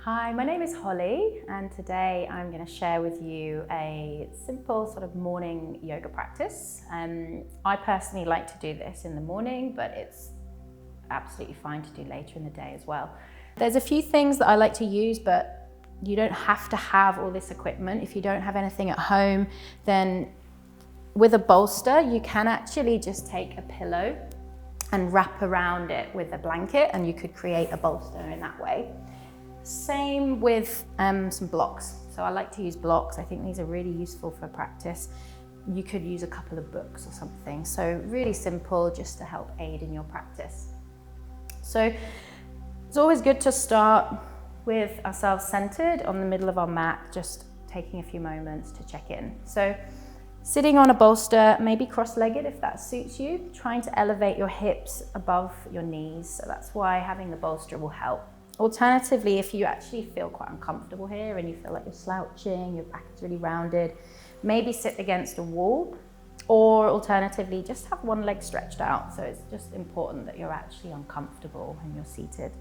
Hi, my name is Holly, and today I'm going to share with you a simple sort of morning yoga practice. I personally like to do this in the morning, but it's absolutely fine to do later in the day as well. There's a few things that I like to use, but you don't have to have all this equipment. If you don't have anything at home, then with a bolster, you can actually just take a pillow and wrap around it with a blanket, and you could create a bolster in that way. Same with some blocks. So I like to use blocks. I think these are really useful for practice. You could use a couple of books or something. So really simple, just to help aid in your practice. So it's always good to start with ourselves centered on the middle of our mat, just taking a few moments to check in. So sitting on a bolster, maybe cross-legged if that suits you, trying to elevate your hips above your knees. So that's why having the bolster will help. Alternatively, if you actually feel quite uncomfortable here and you feel like you're slouching, your back is really rounded, maybe sit against a wall, or alternatively, just have one leg stretched out. So it's just important that you're actually uncomfortable when you're seated.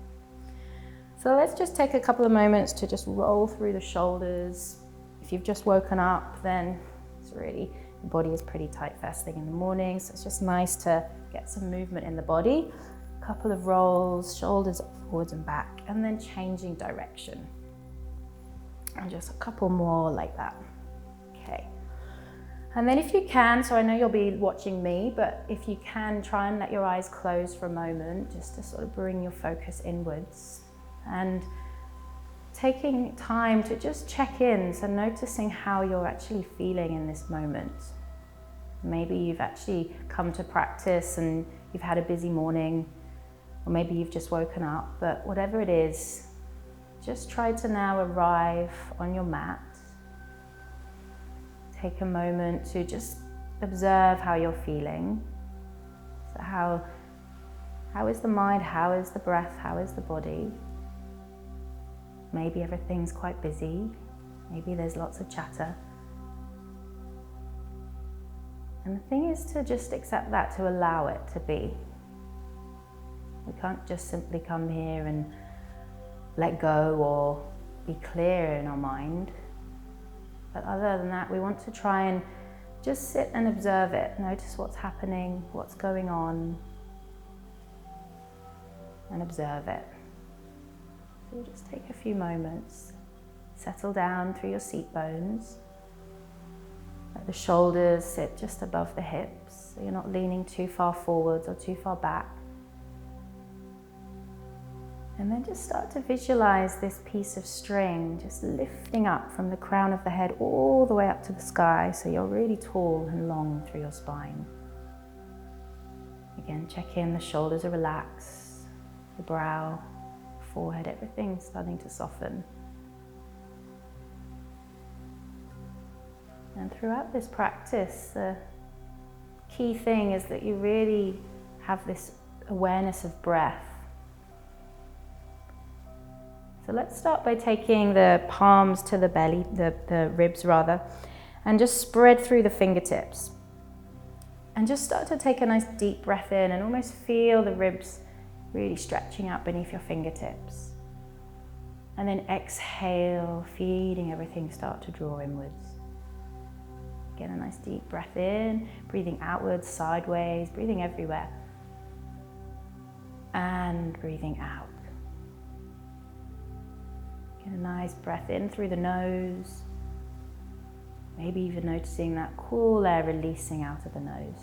So let's just take a couple of moments to just roll through the shoulders. If you've just woken up, then it's really, the body is pretty tight first thing in the morning. So it's just nice to get some movement in the body. A couple of rolls, shoulders forwards and back, and then changing direction. And just a couple more like that. Okay. And then if you can, so I know you'll be watching me, but if you can, try and let your eyes close for a moment, just to sort of bring your focus inwards. And taking time to just check in, so noticing how you're actually feeling in this moment. Maybe you've actually come to practice and you've had a busy morning, or maybe you've just woken up, but whatever it is, just try to now arrive on your mat. Take a moment to just observe how you're feeling. So how is the mind, how is the breath, how is the body? Maybe everything's quite busy, maybe there's lots of chatter. And the thing is to just accept that, to allow it to be. We can't just simply come here and let go or be clear in our mind. But other than that, we want to try and just sit and observe it. Notice what's happening, what's going on, and observe it. So we'll just take a few moments. Settle down through your seat bones. Let the shoulders sit just above the hips, so you're not leaning too far forwards or too far back. And then just start to visualize this piece of string just lifting up from the crown of the head all the way up to the sky, so you're really tall and long through your spine. Again, check in, the shoulders are relaxed, the brow, forehead, everything's starting to soften. And throughout this practice, the key thing is that you really have this awareness of breath. So let's start by taking the palms to the belly, the ribs rather, and just spread through the fingertips. And just start to take a nice deep breath in and almost feel the ribs really stretching out beneath your fingertips. And then exhale, feeling everything start to draw inwards. Get a nice deep breath in, breathing outwards, sideways, breathing everywhere. And breathing out. Get a nice breath in through the nose. Maybe even noticing that cool air releasing out of the nose.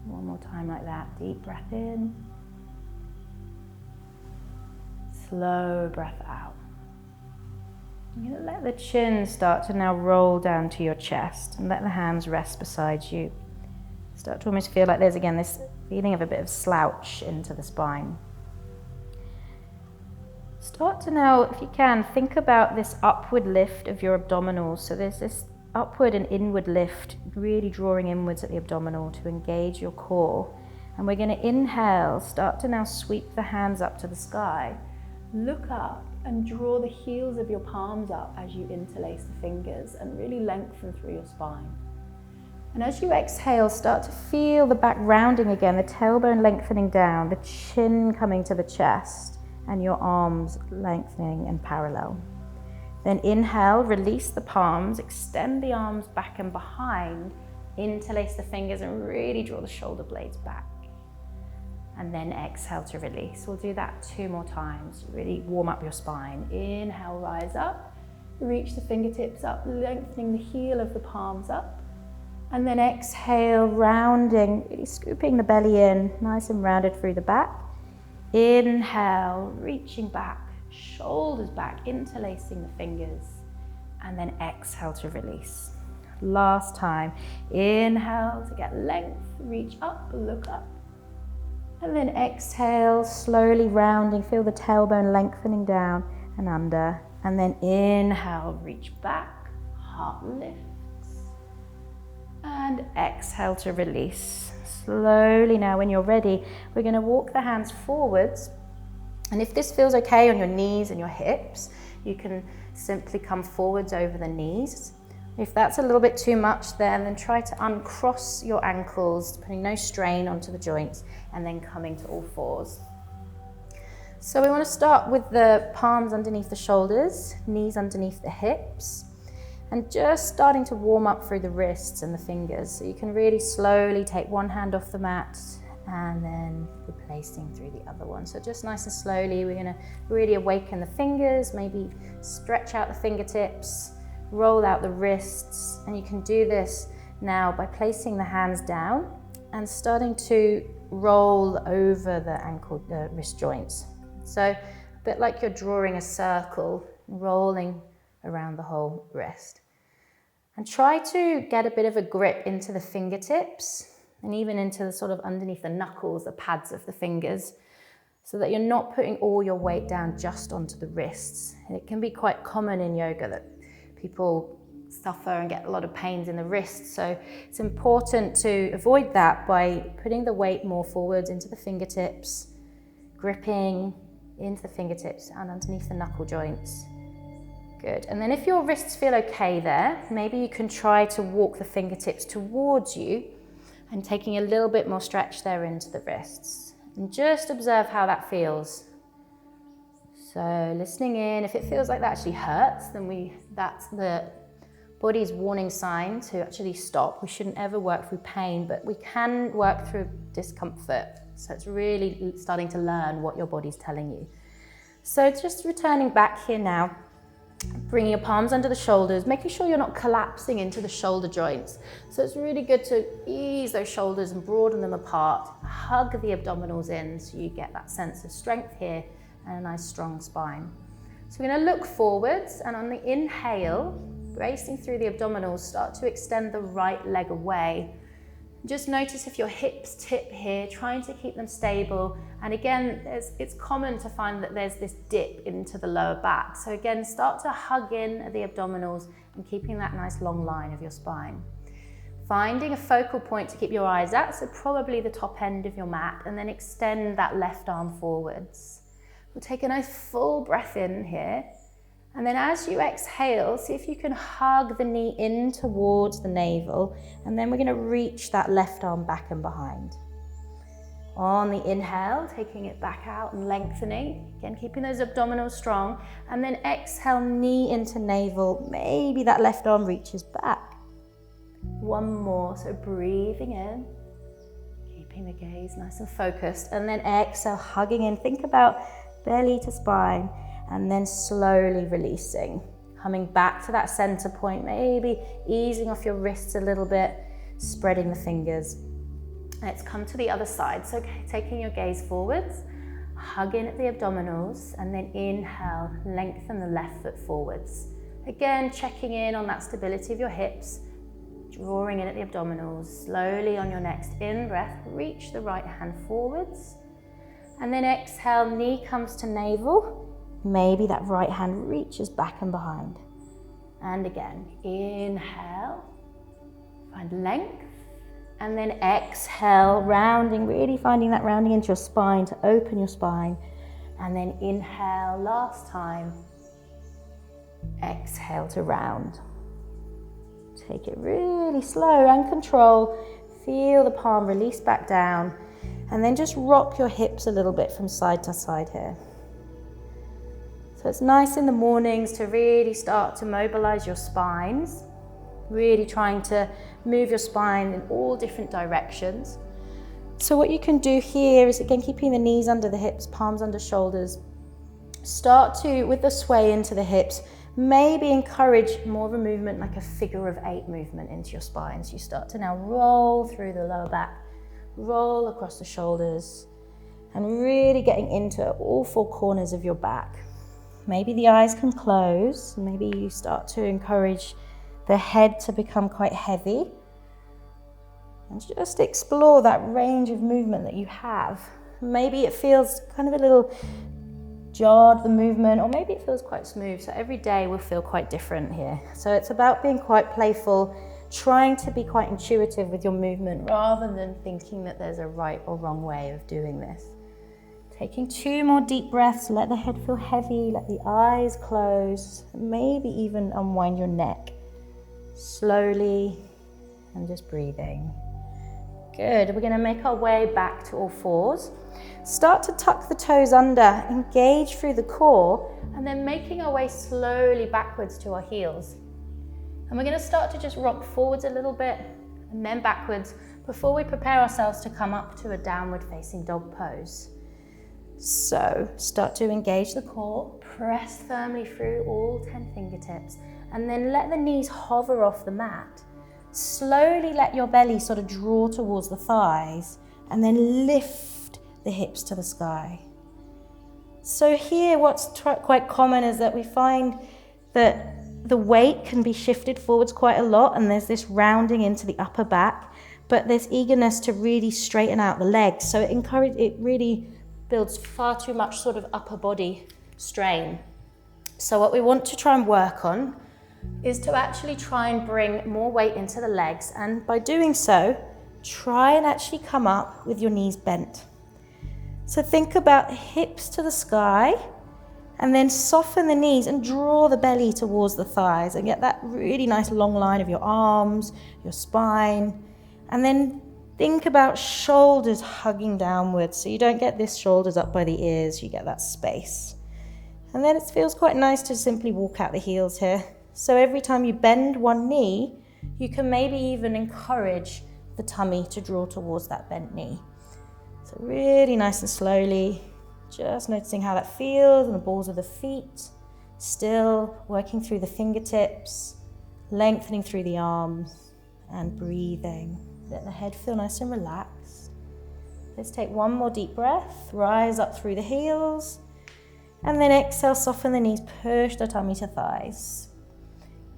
One more time like that. Deep breath in. Slow breath out. You're going to let the chin start to now roll down to your chest and let the hands rest beside you. Start to almost feel like there's again this feeling of a bit of slouch into the spine. Start to now, if you can, think about this upward lift of your abdominals. So there's this upward and inward lift, really drawing inwards at the abdominal to engage your core. And we're going to inhale, start to now sweep the hands up to the sky. Look up and draw the heels of your palms up as you interlace the fingers and really lengthen through your spine. And as you exhale, start to feel the back rounding again, the tailbone lengthening down, the chin coming to the chest. and your arms lengthening and parallel. Then inhale, release the palms, extend the arms back and behind, interlace the fingers and really draw the shoulder blades back. And then exhale to release. We'll do that 2 more times. Really warm up your spine. Inhale, rise up, reach the fingertips up, lengthening the heel of the palms up. And then exhale, rounding, really scooping the belly in, nice and rounded through the back. Inhale, reaching back, shoulders back, interlacing the fingers. And then exhale to release. Last time. Inhale to get length, reach up, look up. And then exhale, slowly rounding, feel the tailbone lengthening down and under. And then inhale, reach back, heart lifts. And exhale to release. Slowly now, when you're ready, we're going to walk the hands forwards. And if this feels okay on your knees and your hips, you can simply come forwards over the knees. If that's a little bit too much there, then try to uncross your ankles, putting no strain onto the joints, and then coming to all fours. So we want to start with the palms underneath the shoulders, knees underneath the hips, and just starting to warm up through the wrists and the fingers. So you can really slowly take one hand off the mat and then replacing through the other one. So just nice and slowly, we're going to really awaken the fingers, maybe stretch out the fingertips, roll out the wrists, and you can do this now by placing the hands down and starting to roll over the wrist joints. So a bit like you're drawing a circle, rolling around the whole wrist. And try to get a bit of a grip into the fingertips and even into the sort of underneath the knuckles, the pads of the fingers, so that you're not putting all your weight down just onto the wrists. It can be quite common in yoga that people suffer and get a lot of pains in the wrists. So it's important to avoid that by putting the weight more forwards into the fingertips, gripping into the fingertips and underneath the knuckle joints. Good. And then if your wrists feel okay there, maybe you can try to walk the fingertips towards you and taking a little bit more stretch there into the wrists. And just observe how that feels. So listening in, if it feels like that actually hurts, then that's the body's warning sign to actually stop. We shouldn't ever work through pain, but we can work through discomfort. So it's really starting to learn what your body's telling you. So just returning back here now, bringing your palms under the shoulders, making sure you're not collapsing into the shoulder joints. So it's really good to ease those shoulders and broaden them apart. Hug the abdominals in so you get that sense of strength here and a nice strong spine. So we're going to look forwards, and on the inhale, bracing through the abdominals, start to extend the right leg away. Just notice if your hips tip here, trying to keep them stable. And again, it's common to find that there's this dip into the lower back. So again, start to hug in at the abdominals and keeping that nice long line of your spine. Finding a focal point to keep your eyes at, so probably the top end of your mat, and then extend that left arm forwards. We'll take a nice full breath in here. And then as you exhale, see if you can hug the knee in towards the navel, and then we're going to reach that left arm back and behind. On the inhale, taking it back out and lengthening, again keeping those abdominals strong, and then exhale, knee into navel, maybe that left arm reaches back. One more, so breathing in, keeping the gaze nice and focused, and then exhale, hugging in, think about belly to spine, and then slowly releasing, coming back to that center point, maybe easing off your wrists a little bit, spreading the fingers. Let's come to the other side. So taking your gaze forwards, hug in at the abdominals, and then inhale, lengthen the left foot forwards. Again, checking in on that stability of your hips, drawing in at the abdominals. Slowly on your next in-breath, reach the right hand forwards, and then exhale, knee comes to navel. Maybe that right hand reaches back and behind. And again, inhale, find length, and then exhale, rounding, really finding that rounding into your spine to open your spine. And then inhale, last time, exhale to round. Take it really slow and control. Feel the palm release back down, and then just rock your hips a little bit from side to side here. So it's nice in the mornings to really start to mobilize your spines, really trying to move your spine in all different directions. So what you can do here is, again, keeping the knees under the hips, palms under shoulders, start to, with the sway into the hips, maybe encourage more of a movement like a figure of 8 movement into your spine. So you start to now roll through the lower back, roll across the shoulders, and really getting into all 4 corners of your back. Maybe the eyes can close, maybe you start to encourage the head to become quite heavy, and just explore that range of movement that you have. Maybe it feels kind of a little jarred, the movement, or maybe it feels quite smooth. So every day will feel quite different here. So it's about being quite playful, trying to be quite intuitive with your movement rather than thinking that there's a right or wrong way of doing this. Taking 2 more deep breaths, let the head feel heavy, let the eyes close, maybe even unwind your neck slowly, and just breathing. Good, we're gonna make our way back to all 4s. Start to tuck the toes under, engage through the core, and then making our way slowly backwards to our heels. And we're gonna start to just rock forwards a little bit, and then backwards, before we prepare ourselves to come up to a downward facing dog pose. So start to engage the core, press firmly through all 10 fingertips, and then let the knees hover off the mat. Slowly let your belly sort of draw towards the thighs, and then lift the hips to the sky. So here what's quite common is that we find that the weight can be shifted forwards quite a lot, and there's this rounding into the upper back, but there's eagerness to really straighten out the legs. So it really builds far too much sort of upper body strain. So what we want to try and work on is to actually try and bring more weight into the legs, and by doing so, try and actually come up with your knees bent. So think about hips to the sky, and then soften the knees and draw the belly towards the thighs, and get that really nice long line of your arms, your spine, and then think about shoulders hugging downwards, so you don't get this shoulders up by the ears, you get that space. And then it feels quite nice to simply walk out the heels here. So every time you bend one knee, you can maybe even encourage the tummy to draw towards that bent knee. So really nice and slowly, just noticing how that feels in the balls of the feet, still working through the fingertips, lengthening through the arms, and breathing. Let the head feel nice and relaxed. Let's take 1 more deep breath, rise up through the heels, and then exhale, soften the knees, push the tummy to thighs.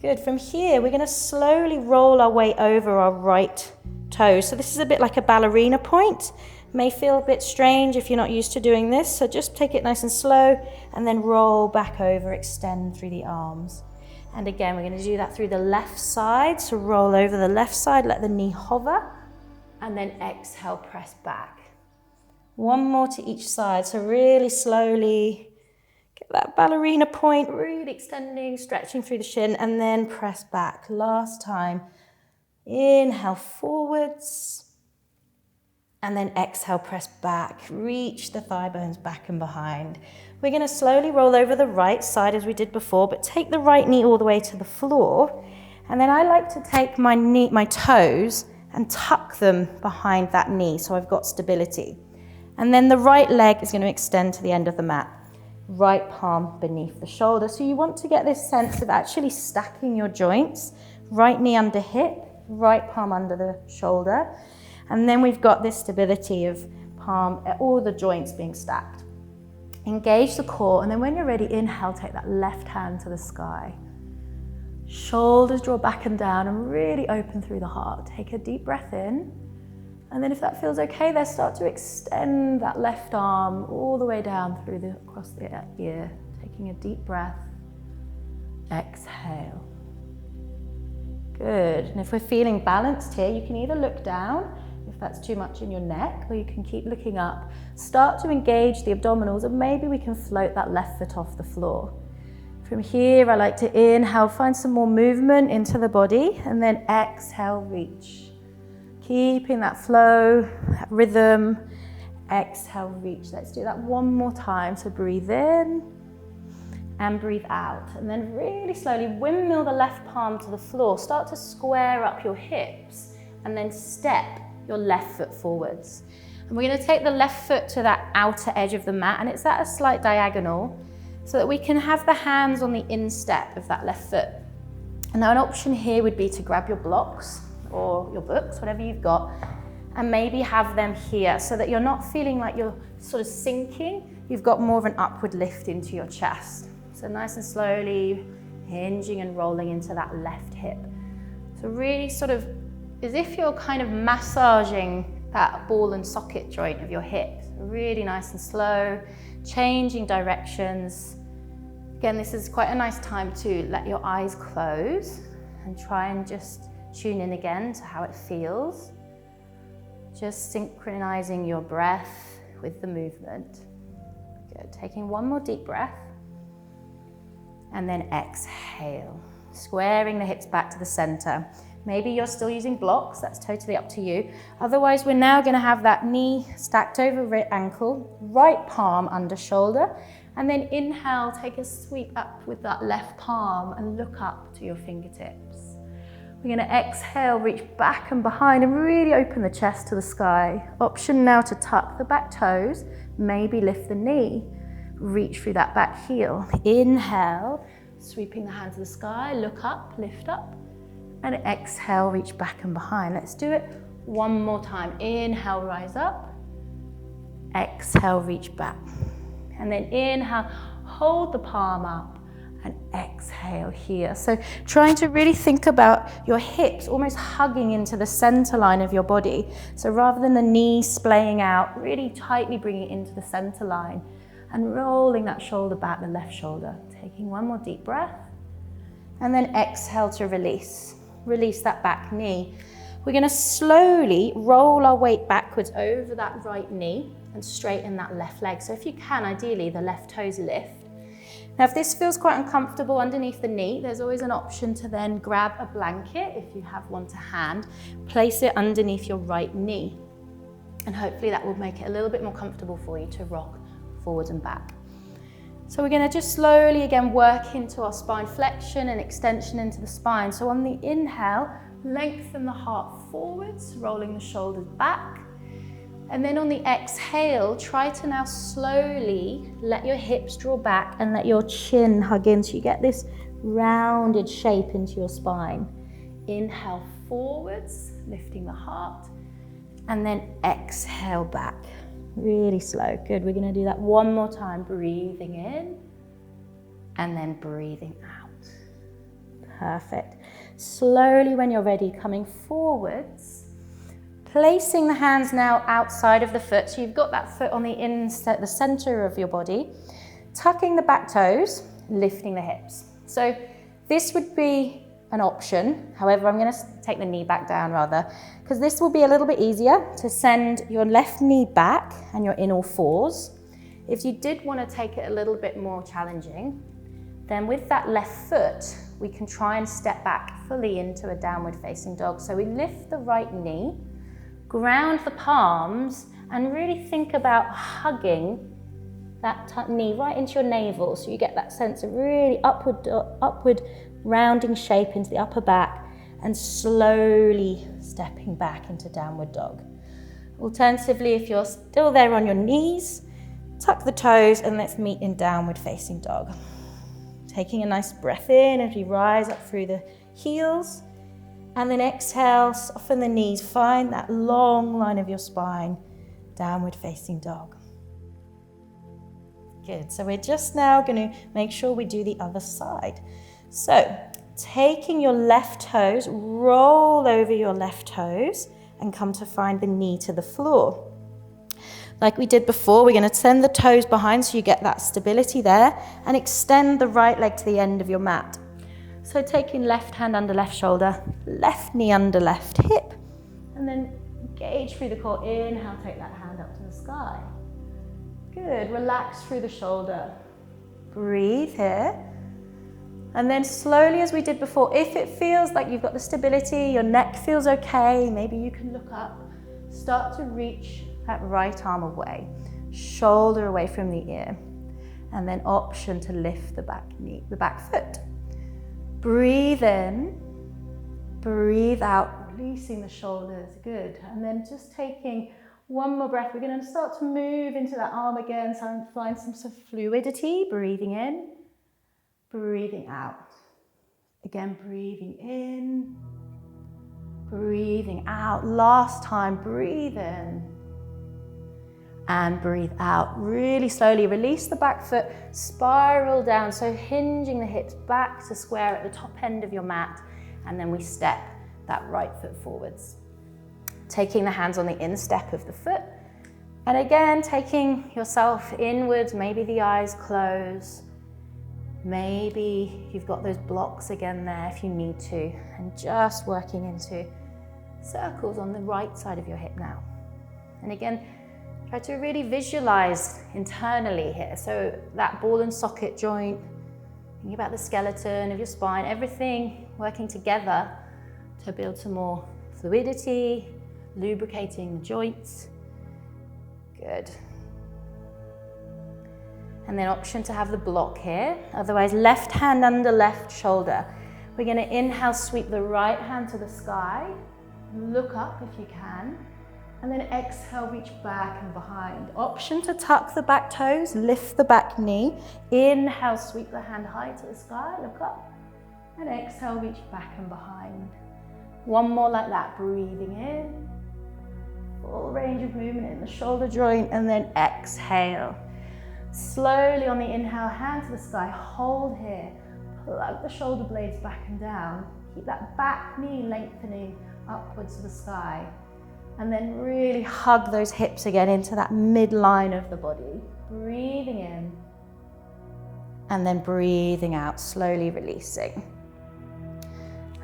Good, from here we're going to slowly roll our way over our right toes. So this is a bit like a ballerina point. May feel a bit strange if you're not used to doing this, so just take it nice and slow, and then roll back over, extend through the arms. And again, we're going to do that through the left side, so roll over the left side, let the knee hover, and then exhale, press back. 1 more to each side, so really slowly, get that ballerina point, really extending, stretching through the shin, and then press back. Last time, inhale forwards, and then exhale, press back, reach the thigh bones back and behind. We're going to slowly roll over the right side as we did before, but take the right knee all the way to the floor. And then I like to take my toes and tuck them behind that knee so I've got stability. And then the right leg is going to extend to the end of the mat. Right palm beneath the shoulder. So you want to get this sense of actually stacking your joints. Right knee under hip, right palm under the shoulder. And then we've got this stability of palm, all the joints being stacked. Engage the core, and then when you're ready, inhale, take that left hand to the sky. Shoulders draw back and down and really open through the heart. Take a deep breath in, and then if that feels okay, then start to extend that left arm all the way down across the ear. Taking a deep breath, exhale. Good, and if we're feeling balanced here, you can either look down if that's too much in your neck, or you can keep looking up. Start to engage the abdominals, and maybe we can float that left foot off the floor. From here, I like to inhale, find some more movement into the body, and then exhale, reach. Keeping that flow, that rhythm. Exhale, reach. Let's do that 1 more time. So breathe in, and breathe out. And then really slowly windmill the left palm to the floor. Start to square up your hips and then step your left foot forwards. And we're going to take the left foot to that outer edge of the mat, and it's at a slight diagonal so that we can have the hands on the instep of that left foot. And now an option here would be to grab your blocks or your books, whatever you've got, and maybe have them here so that you're not feeling like you're sort of sinking. You've got more of an upward lift into your chest. So nice and slowly hinging and rolling into that left hip. So really sort of as if you're kind of massaging that ball and socket joint of your hips. Really nice and slow, changing directions. Again, this is quite a nice time to let your eyes close and try and just tune in again to how it feels. Just synchronizing your breath with the movement. Good, taking one more deep breath. And then exhale, squaring the hips back to the center. Maybe you're still using blocks, that's totally up to you. Otherwise, we're now gonna have that knee stacked over right ankle, right palm under shoulder, and then inhale, take a sweep up with that left palm and look up to your fingertips. We're gonna exhale, reach back and behind and really open the chest to the sky. Option now to tuck the back toes, maybe lift the knee, reach through that back heel. Inhale, sweeping the hands to the sky, look up, lift up. And exhale, reach back and behind. Let's do it one more time. Inhale, rise up. Exhale, reach back. And then inhale, hold the palm up and exhale here. So trying to really think about your hips almost hugging into the center line of your body. So rather than the knees splaying out, really tightly bringing it into the center line and rolling that shoulder back, the left shoulder. Taking one more deep breath. And then exhale to release. Release that back knee. We're going to slowly roll our weight backwards over that right knee and straighten that left leg. So if you can, ideally, the left toes lift. Now, if this feels quite uncomfortable underneath the knee, there's always an option to then grab a blanket, if you have one to hand, place it underneath your right knee. And hopefully that will make it a little bit more comfortable for you to rock forwards and back. So we're going to just slowly again work into our spine flexion and extension into the spine. So on the inhale, lengthen the heart forwards, rolling the shoulders back. And then on the exhale, try to now slowly let your hips draw back and let your chin hug in so you get this rounded shape into your spine. Inhale forwards, lifting the heart, and then exhale back. Really slow. Good. We're going to do that one more time. Breathing in and then breathing out. Perfect. Slowly, when you're ready, coming forwards, placing the hands now outside of the foot. So you've got that foot on the center of your body, tucking the back toes, lifting the hips. So this would be an option. However, I'm going to take the knee back down rather, because this will be a little bit easier to send your left knee back and you're in all fours. If you did want to take it a little bit more challenging, then with that left foot, we can try and step back fully into a downward facing dog. So we lift the right knee, ground the palms, and really think about hugging that knee right into your navel, so you get that sense of really upward rounding shape into the upper back and slowly stepping back into downward dog. Alternatively, if you're still there on your knees, tuck the toes and let's meet in downward facing dog. Taking a nice breath in as we rise up through the heels, and then exhale, soften the knees, find that long line of your spine, downward facing dog. Good, so we're just now going to make sure we do the other side. So, taking your left toes, roll over your left toes and come to find the knee to the floor. Like we did before, we're going to send the toes behind so you get that stability there and extend the right leg to the end of your mat. So taking left hand under left shoulder, left knee under left hip, and then engage through the core. Inhale, take that hand up to the sky. Good, relax through the shoulder. Breathe here. And then slowly, as we did before, if it feels like you've got the stability, your neck feels okay, maybe you can look up, start to reach that right arm away, shoulder away from the ear. and then option to lift the back knee, the back foot. Breathe in, breathe out, releasing the shoulders, good. And then just taking one more breath. We're going to start to move into that arm again, so find some sort of fluidity, breathing in, breathing out. Again, breathing in, breathing out. Last time, breathe in and breathe out. Really slowly release the back foot, spiral down, so hinging the hips back to square at the top end of your mat, and then we step that right foot forwards. Taking the hands on the instep of the foot, and again taking yourself inwards, maybe the eyes close, maybe you've got those blocks again there if you need to, and just working into circles on the right side of your hip now. And again, try to really visualize internally here. So that ball and socket joint, thinking about the skeleton of your spine, everything working together to build some more fluidity, lubricating the joints. Good. And then option to have the block here. Otherwise, left hand under left shoulder. We're going to inhale, sweep the right hand to the sky. Look up if you can. And then exhale, reach back and behind. Option to tuck the back toes, lift the back knee. Inhale, sweep the hand high to the sky, look up. And exhale, reach back and behind. One more like that, breathing in. Full range of movement in the shoulder joint, and then exhale. Slowly on the inhale, hand to the sky, hold here. Plug the shoulder blades back and down. Keep that back knee lengthening upwards to the sky. And then really hug those hips again into that midline of the body. Breathing in. And then breathing out, slowly releasing.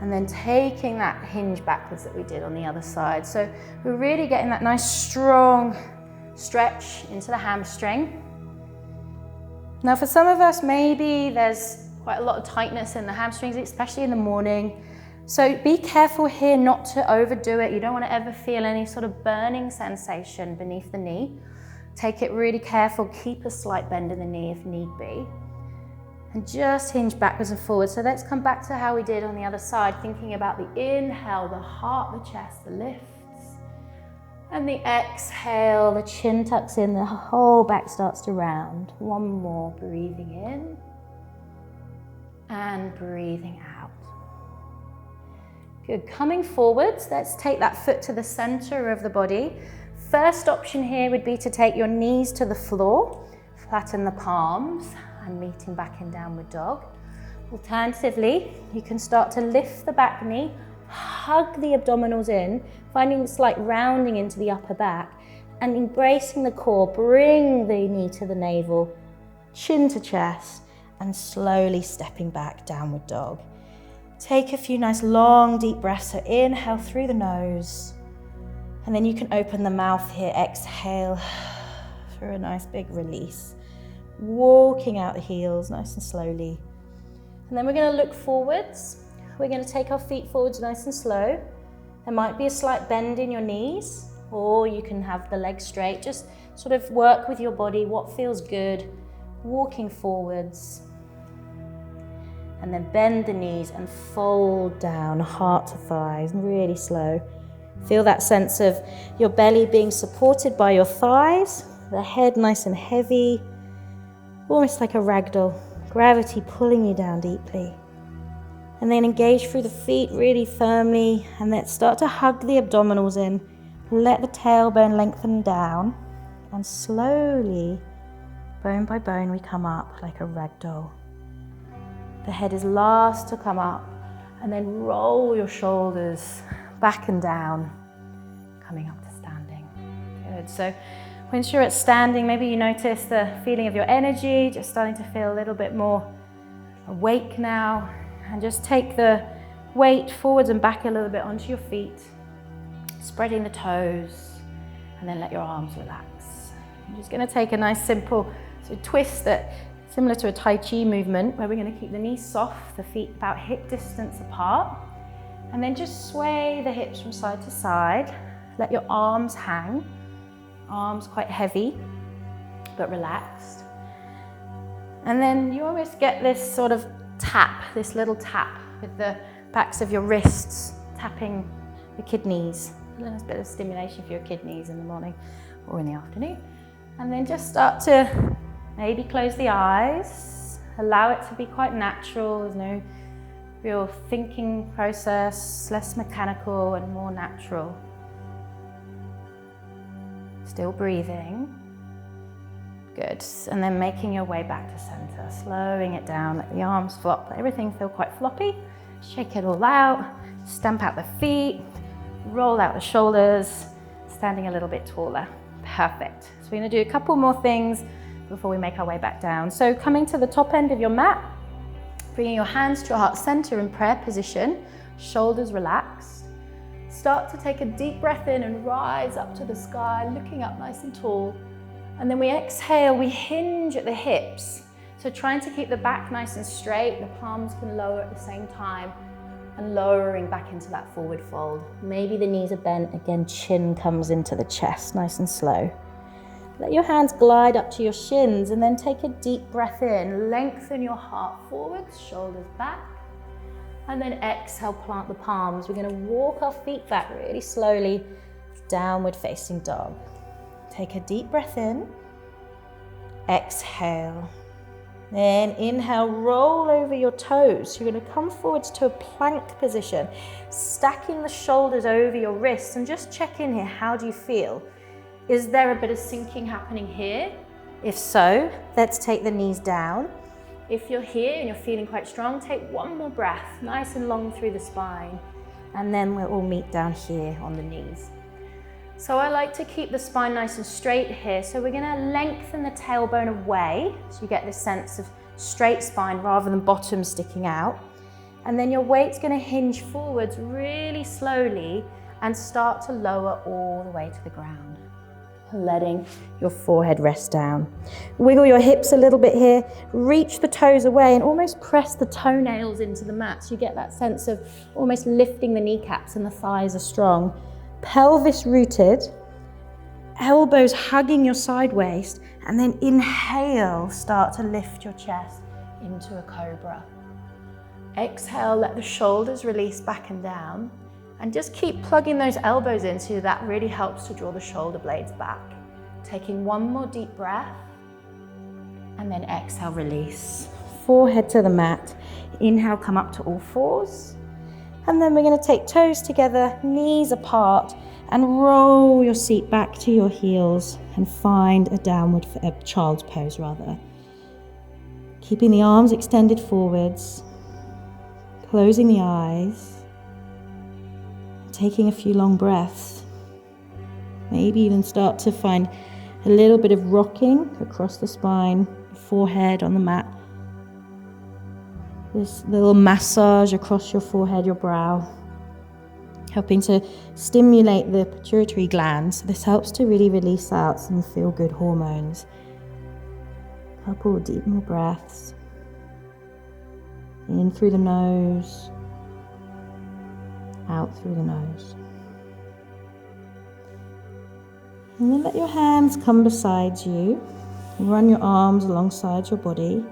And then taking that hinge backwards that we did on the other side. So we're really getting that nice strong stretch into the hamstring. Now for some of us, maybe there's quite a lot of tightness in the hamstrings, especially in the morning. So be careful here not to overdo it. You don't want to ever feel any sort of burning sensation beneath the knee. Take it really careful, keep a slight bend in the knee if need be. And just hinge backwards and forwards. So let's come back to how we did on the other side, thinking about the inhale, the heart, the chest, the lifts. And the exhale, the chin tucks in, the whole back starts to round. One more, breathing in and breathing out. Good, coming forwards, let's take that foot to the center of the body. First option here would be to take your knees to the floor, flatten the palms, and meeting back in downward dog. Alternatively, you can start to lift the back knee, hug the abdominals in, finding a slight rounding into the upper back, and embracing the core. Bring the knee to the navel, chin to chest, and slowly stepping back, downward dog. Take a few nice long deep breaths. So inhale through the nose, and then you can open the mouth here, exhale for a nice big release. Walking out the heels nice and slowly. And then we're going to look forwards. We're going to take our feet forwards nice and slow. There might be a slight bend in your knees, or you can have the legs straight. Just sort of work with your body, what feels good. Walking forwards. And then bend the knees and fold down, heart to thighs, and really slow. Feel that sense of your belly being supported by your thighs, the head nice and heavy, almost like a ragdoll, gravity pulling you down deeply. And then engage through the feet really firmly, and then start to hug the abdominals in. Let the tailbone lengthen down, and slowly, bone by bone, we come up like a ragdoll. The head is last to come up, and then roll your shoulders back and down, coming up to standing. Good. So once you're at standing, maybe you notice the feeling of your energy, just starting to feel a little bit more awake now. And just take the weight forwards and back a little bit onto your feet, spreading the toes, and then let your arms relax. I'm just going to take a nice simple sort of twist that similar to a Tai Chi movement, where we're going to keep the knees soft, the feet about hip distance apart, and then just sway the hips from side to side. Let your arms hang, arms quite heavy but relaxed. And then you almost get this sort of tap, this little tap with the backs of your wrists, tapping the kidneys. A little bit of stimulation for your kidneys in the morning or in the afternoon. And then just start to maybe close the eyes. Allow it to be quite natural. There's no real thinking process, less mechanical and more natural. Still breathing. Good. And then making your way back to center, slowing it down, let the arms flop, let everything feel quite floppy. Shake it all out, stamp out the feet, roll out the shoulders, standing a little bit taller. Perfect. So we're going to do a couple more things before we make our way back down. So coming to the top end of your mat, bringing your hands to your heart center in prayer position, shoulders relaxed. Start to take a deep breath in and rise up to the sky, looking up nice and tall. And then we exhale, we hinge at the hips. So trying to keep the back nice and straight, the palms can lower at the same time, and lowering back into that forward fold. Maybe the knees are bent, again, chin comes into the chest, nice and slow. Let your hands glide up to your shins and then take a deep breath in. Lengthen your heart forwards, shoulders back. And then exhale, plant the palms. We're gonna walk our feet back really slowly, downward facing dog. Take a deep breath in, exhale. Then inhale, roll over your toes. You're gonna come forwards to a plank position, stacking the shoulders over your wrists, and just check in here, how do you feel? Is there a bit of sinking happening here? If so, let's take the knees down. If you're here and you're feeling quite strong, take one more breath, nice and long through the spine, and then we'll all meet down here on the knees. So I like to keep the spine nice and straight here. So we're gonna lengthen the tailbone away, so you get this sense of straight spine rather than bottom sticking out. And then your weight's gonna hinge forwards really slowly and start to lower all the way to the ground, letting your forehead rest down. Wiggle your hips a little bit here, reach the toes away and almost press the toenails into the mat. So you get that sense of almost lifting the kneecaps and the thighs are strong. Pelvis rooted, elbows hugging your side waist, and then inhale, start to lift your chest into a cobra. Exhale, let the shoulders release back and down, and just keep plugging those elbows in, so that really helps to draw the shoulder blades back. Taking one more deep breath, and then exhale, release. Forehead to the mat. Inhale, come up to all fours. And then we're going to take toes together, knees apart, and roll your seat back to your heels and find a child's pose rather. Keeping the arms extended forwards, closing the eyes, taking a few long breaths. Maybe even start to find a little bit of rocking across the spine, forehead on the mat. This little massage across your forehead, your brow, helping to stimulate the pituitary glands. So this helps to really release out some feel-good hormones. Couple deep more breaths. In through the nose, out through the nose. And then let your hands come beside you. Run your arms alongside your body.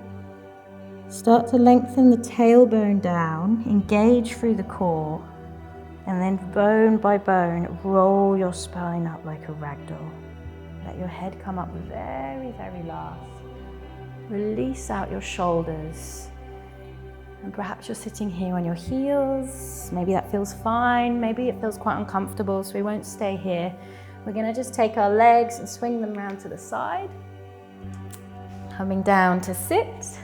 Start to lengthen the tailbone down, engage through the core, and then bone by bone, roll your spine up like a ragdoll. Let your head come up very, very last. Release out your shoulders. And perhaps you're sitting here on your heels. Maybe that feels fine. Maybe it feels quite uncomfortable, so we won't stay here. We're gonna just take our legs and swing them around to the side. Coming down to sit.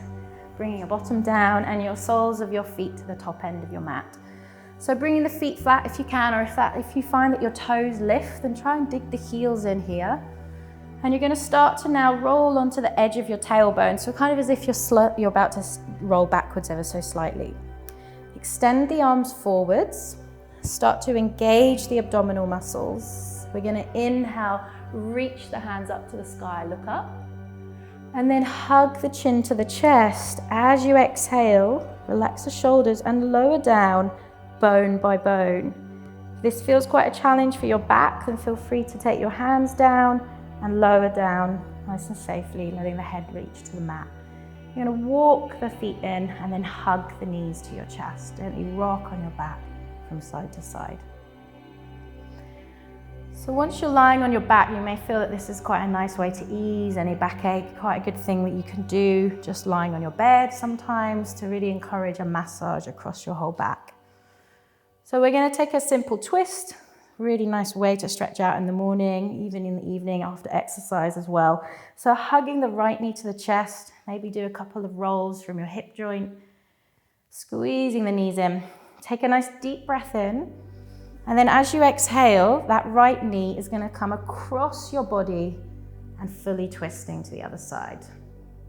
Bringing your bottom down and your soles of your feet to the top end of your mat. So bringing the feet flat if you can, or if you find that your toes lift, then try and dig the heels in here. And you're going to start to now roll onto the edge of your tailbone. So kind of as if you're about to roll backwards ever so slightly. Extend the arms forwards. Start to engage the abdominal muscles. We're going to inhale, reach the hands up to the sky, look up. And then hug the chin to the chest. As you exhale, relax the shoulders and lower down bone by bone. If this feels quite a challenge for your back, then feel free to take your hands down and lower down nice and safely, letting the head reach to the mat. You're going to walk the feet in and then hug the knees to your chest. Gently rock on your back from side to side. So once you're lying on your back, you may feel that this is quite a nice way to ease any backache. Quite a good thing that you can do just lying on your bed sometimes to really encourage a massage across your whole back. So we're going to take a simple twist. Really nice way to stretch out in the morning, even in the evening after exercise as well. So hugging the right knee to the chest, maybe do a couple of rolls from your hip joint, squeezing the knees in. Take a nice deep breath in. And then as you exhale, that right knee is going to come across your body and fully twisting to the other side.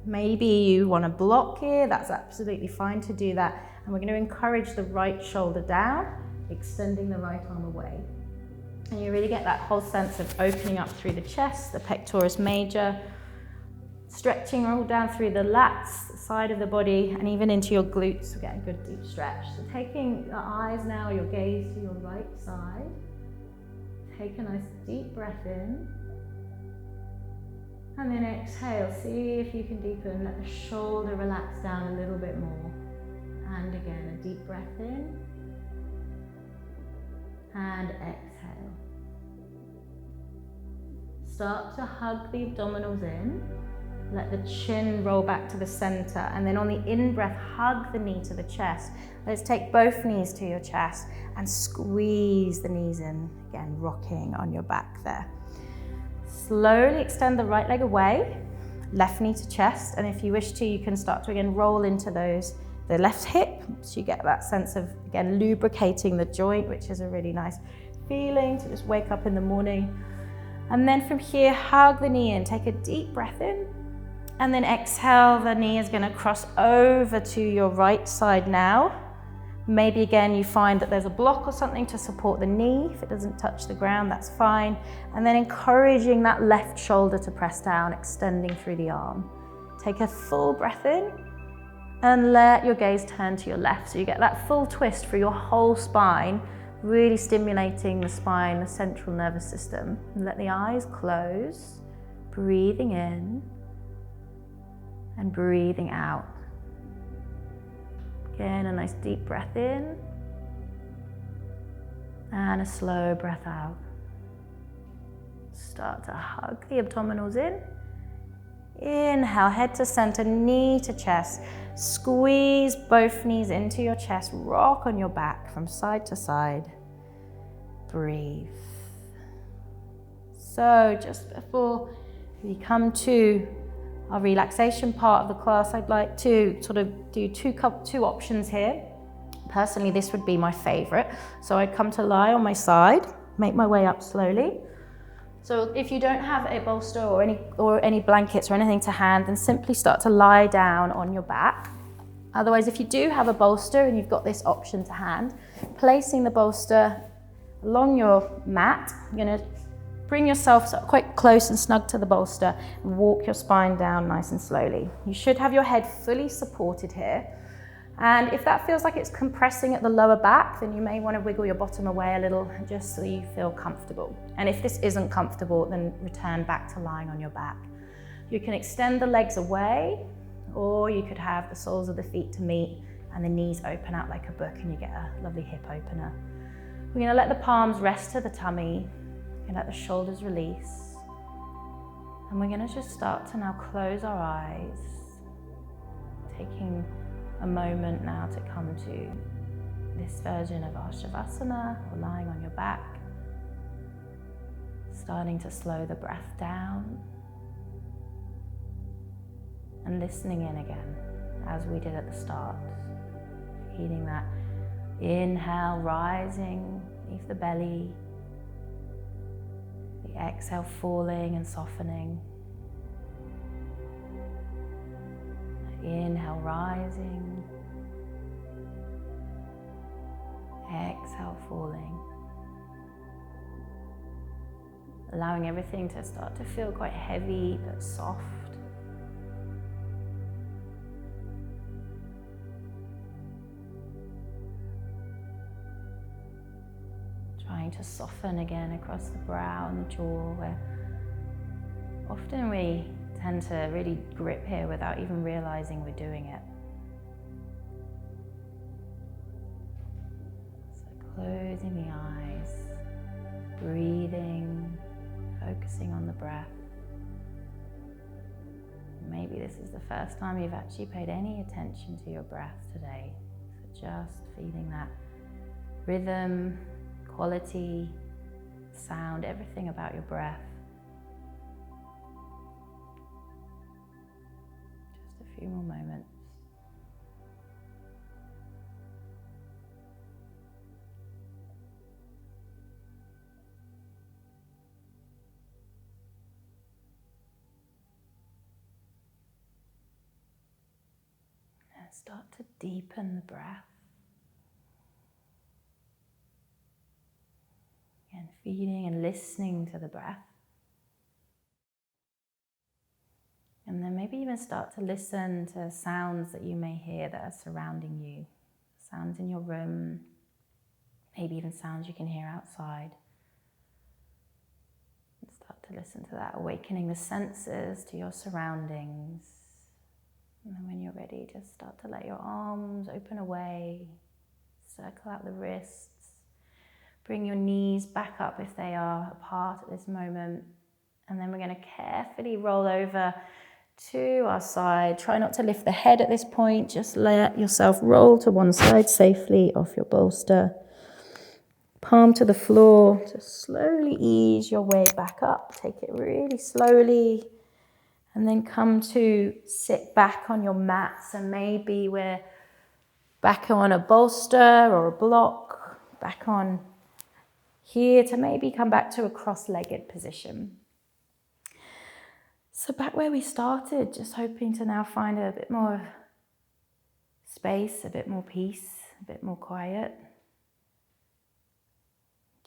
Maybe you want to block here, that's absolutely fine to do that. And we're going to encourage the right shoulder down, extending the right arm away. And you really get that whole sense of opening up through the chest, the pectoris major, stretching all down through the lats, the side of the body, and even into your glutes to get a good deep stretch. So taking the eyes now, your gaze to your right side. Take a nice deep breath in. And then exhale. See if you can deepen. Let the shoulder relax down a little bit more. And again, a deep breath in. And exhale. Start to hug the abdominals in. Let the chin roll back to the center, and then on the in-breath, hug the knee to the chest. Let's take both knees to your chest and squeeze the knees in, again, rocking on your back there. Slowly extend the right leg away, left knee to chest, and if you wish to, you can start to again roll into the left hip, so you get that sense of, again, lubricating the joint, which is a really nice feeling to just wake up in the morning. And then from here, hug the knee in, take a deep breath in. And then exhale, the knee is going to cross over to your right side now. Maybe again you find that there's a block or something to support the knee. If it doesn't touch the ground, that's fine. And then encouraging that left shoulder to press down, extending through the arm. Take a full breath in and let your gaze turn to your left. So you get that full twist for your whole spine, really stimulating the spine, the central nervous system. And let the eyes close, breathing in and breathing out. Again, a nice deep breath in and a slow breath out. Start to hug the abdominals in. Inhale, head to center, knee to chest. Squeeze both knees into your chest. Rock on your back from side to side. Breathe. So just before we come to our relaxation part of the class, I'd like to sort of do two options here. Personally, this would be my favorite. So I'd come to lie on my side, make my way up slowly. So if you don't have a bolster or any blankets or anything to hand, then simply start to lie down on your back. Otherwise, if you do have a bolster and you've got this option to hand, placing the bolster along your mat, you're going to bring yourself quite close and snug to the bolster and walk your spine down nice and slowly. You should have your head fully supported here. And if that feels like it's compressing at the lower back, then you may want to wiggle your bottom away a little just so you feel comfortable. And if this isn't comfortable, then return back to lying on your back. You can extend the legs away, or you could have the soles of the feet to meet and the knees open out like a book and you get a lovely hip opener. We're going to let the palms rest to the tummy. And let the shoulders release. And we're going to just start to now close our eyes, taking a moment now to come to this version of our Shavasana, or lying on your back. Starting to slow the breath down. And listening in again, as we did at the start. Feeling that inhale rising, leave the belly. The exhale falling and softening. Inhale rising. Exhale falling. Allowing everything to start to feel quite heavy but soft. Trying to soften again across the brow and the jaw, where often we tend to really grip here without even realizing we're doing it. So closing the eyes, breathing, focusing on the breath. Maybe this is the first time you've actually paid any attention to your breath today. So just feeling that rhythm, quality, sound, everything about your breath. Just a few more moments. And start to deepen the breath. And feeling and listening to the breath. And then maybe even start to listen to sounds that you may hear that are surrounding you. Sounds in your room, maybe even sounds you can hear outside. And start to listen to that, awakening the senses to your surroundings. And then when you're ready, just start to let your arms open away, circle out the wrists. Bring your knees back up if they are apart at this moment. And then we're going to carefully roll over to our side. Try not to lift the head at this point. Just let yourself roll to one side safely off your bolster. Palm to the floor. Just slowly ease your way back up. Take it really slowly. And then come to sit back on your mat. So maybe we're back on a bolster or a block. Back on here to maybe come back to a cross-legged position. So back where we started, just hoping to now find a bit more space, a bit more peace, a bit more quiet.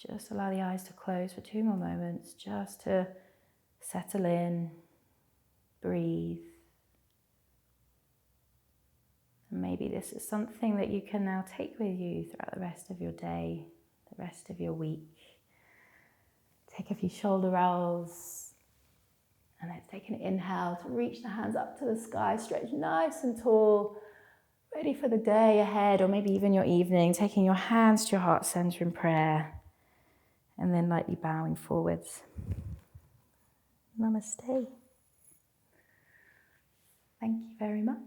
Just allow the eyes to close for 2 more moments, just to settle in, breathe. And maybe this is something that you can now take with you throughout the rest of your day, the rest of your week. Take a few shoulder rolls. And let's take an inhale to reach the hands up to the sky, stretch nice and tall, ready for the day ahead, or maybe even your evening, taking your hands to your heart center in prayer, and then lightly bowing forwards. Namaste. Thank you very much.